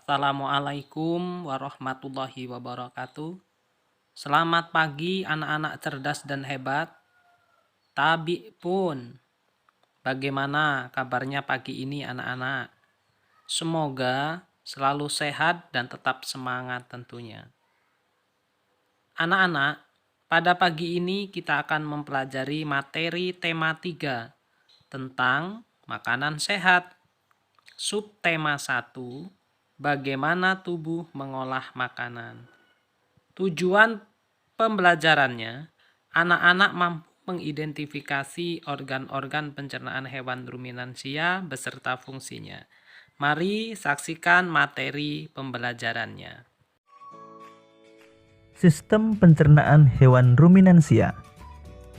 Assalamualaikum warahmatullahi wabarakatuh. Selamat pagi anak-anak cerdas dan hebat. Tabi pun, bagaimana kabarnya pagi ini anak-anak? Semoga selalu sehat dan tetap semangat tentunya. Anak-anak, pada pagi ini kita akan mempelajari materi tema 3 tentang makanan sehat. Subtema 1, bagaimana tubuh mengolah makanan. Tujuan pembelajarannya, anak-anak mampu mengidentifikasi organ-organ pencernaan hewan ruminansia beserta fungsinya. Mari saksikan materi pembelajarannya. Sistem pencernaan hewan ruminansia.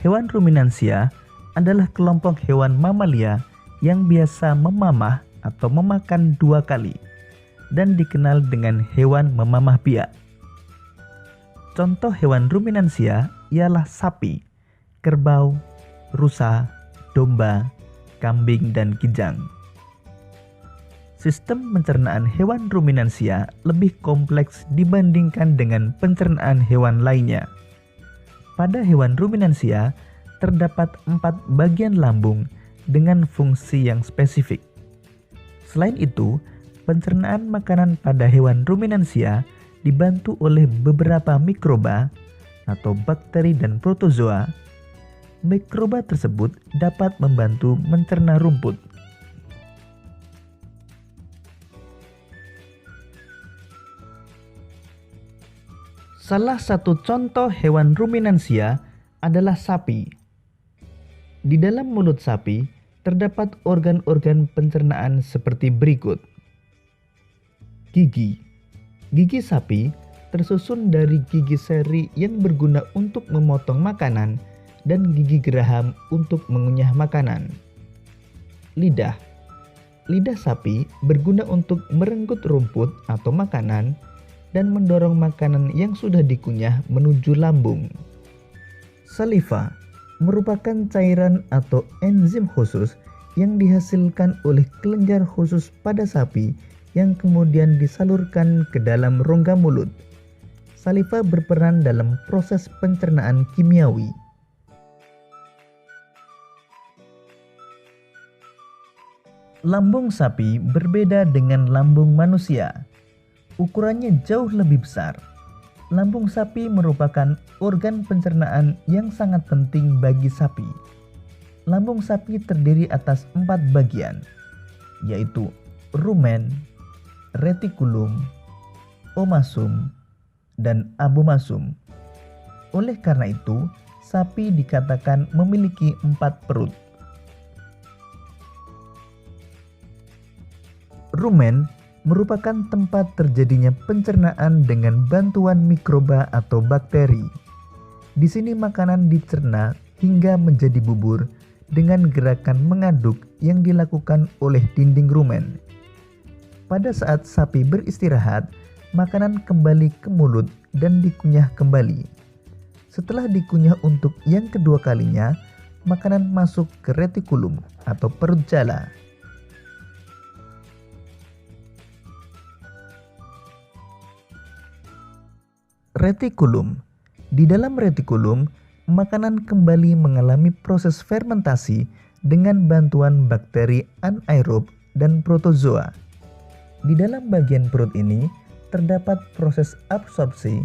Hewan ruminansia adalah kelompok hewan mamalia yang biasa memamah atau memakan 2 kali dan dikenal dengan hewan memamah biak. Contoh hewan ruminansia ialah sapi, kerbau, rusa, domba, kambing, dan kijang. Sistem pencernaan hewan ruminansia lebih kompleks dibandingkan dengan pencernaan hewan lainnya. Pada hewan ruminansia, terdapat 4 bagian lambung dengan fungsi yang spesifik. Selain itu, pencernaan makanan pada hewan ruminansia dibantu oleh beberapa mikroba atau bakteri dan protozoa. Mikroba tersebut dapat membantu mencerna rumput. Salah satu contoh hewan ruminansia adalah sapi. Di dalam mulut sapi terdapat organ-organ pencernaan seperti berikut. Gigi. Gigi sapi tersusun dari gigi seri yang berguna untuk memotong makanan dan gigi geraham untuk mengunyah makanan. Lidah. Lidah sapi berguna untuk merenggut rumput atau makanan dan mendorong makanan yang sudah dikunyah menuju lambung. Saliva merupakan cairan atau enzim khusus yang dihasilkan oleh kelenjar khusus pada sapi yang kemudian disalurkan ke dalam rongga mulut. Saliva berperan dalam proses pencernaan kimiawi. Lambung sapi berbeda dengan lambung manusia. Ukurannya jauh lebih besar. Lambung sapi merupakan organ pencernaan yang sangat penting bagi sapi. Lambung sapi terdiri atas 4 bagian, yaitu rumen, retikulum, omasum, dan abomasum. Oleh karena itu, sapi dikatakan memiliki 4 perut. Rumen merupakan tempat terjadinya pencernaan dengan bantuan mikroba atau bakteri. Di sini makanan dicerna hingga menjadi bubur dengan gerakan mengaduk yang dilakukan oleh dinding rumen. Pada saat sapi beristirahat, makanan kembali ke mulut dan dikunyah kembali. Setelah dikunyah untuk yang kedua kalinya, makanan masuk ke retikulum atau perut jala. Retikulum. Di dalam retikulum, makanan kembali mengalami proses fermentasi dengan bantuan bakteri anaerob dan protozoa. Di dalam bagian perut ini terdapat proses absorpsi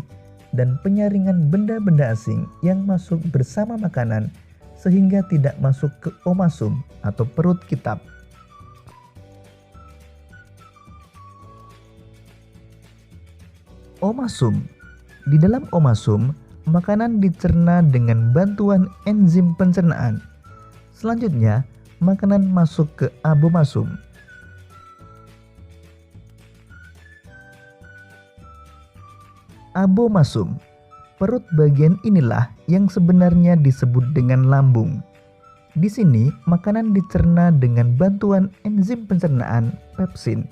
dan penyaringan benda-benda asing yang masuk bersama makanan sehingga tidak masuk ke omasum atau perut kitab. Omasum. Di dalam omasum, makanan dicerna dengan bantuan enzim pencernaan. Selanjutnya, makanan masuk ke abomasum. Abomasum. Perut bagian inilah yang sebenarnya disebut dengan lambung. Di sini, makanan dicerna dengan bantuan enzim pencernaan pepsin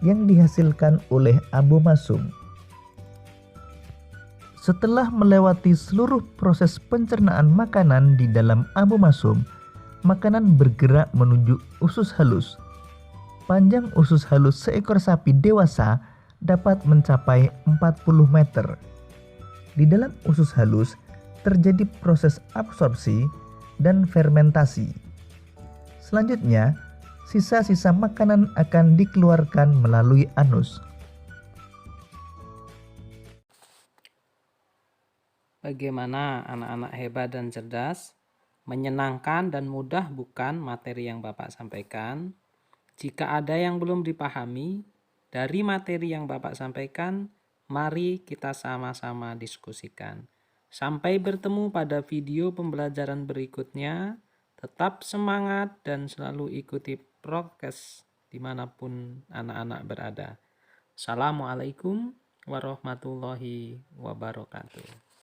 yang dihasilkan oleh abomasum. Setelah melewati seluruh proses pencernaan makanan di dalam abomasum, makanan bergerak menuju usus halus. Panjang usus halus seekor sapi dewasa dapat mencapai 40 meter. Di dalam usus halus terjadi proses absorpsi dan fermentasi. Selanjutnya, sisa-sisa makanan akan dikeluarkan melalui anus. Bagaimana anak-anak hebat dan cerdas? Menyenangkan dan mudah bukan materi yang Bapak sampaikan? Jika ada yang belum dipahami dari materi yang Bapak sampaikan, mari kita sama-sama diskusikan. Sampai bertemu pada video pembelajaran berikutnya. Tetap semangat dan selalu ikuti prokes dimanapun anak-anak berada. Assalamualaikum warahmatullahi wabarakatuh.